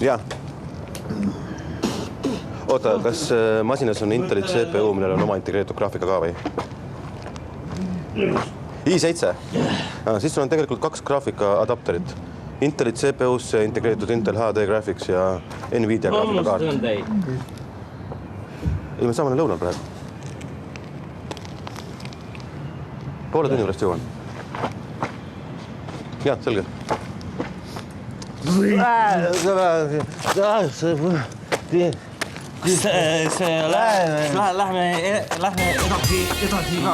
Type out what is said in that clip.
Jah. Oota, kas masinas on Inteli CPU, millel on oma integreeritud graafika ka või? i7? Siis sul on tegelikult 2 graafika adapterit. Inteli CPU-sse integreeritud Intel HD Graphics ja Nvidia graafika kaart. Ei, me saame lõunal praegu. Poole tunni pärast jõuan. Jah, selge. Lähme edasi ka.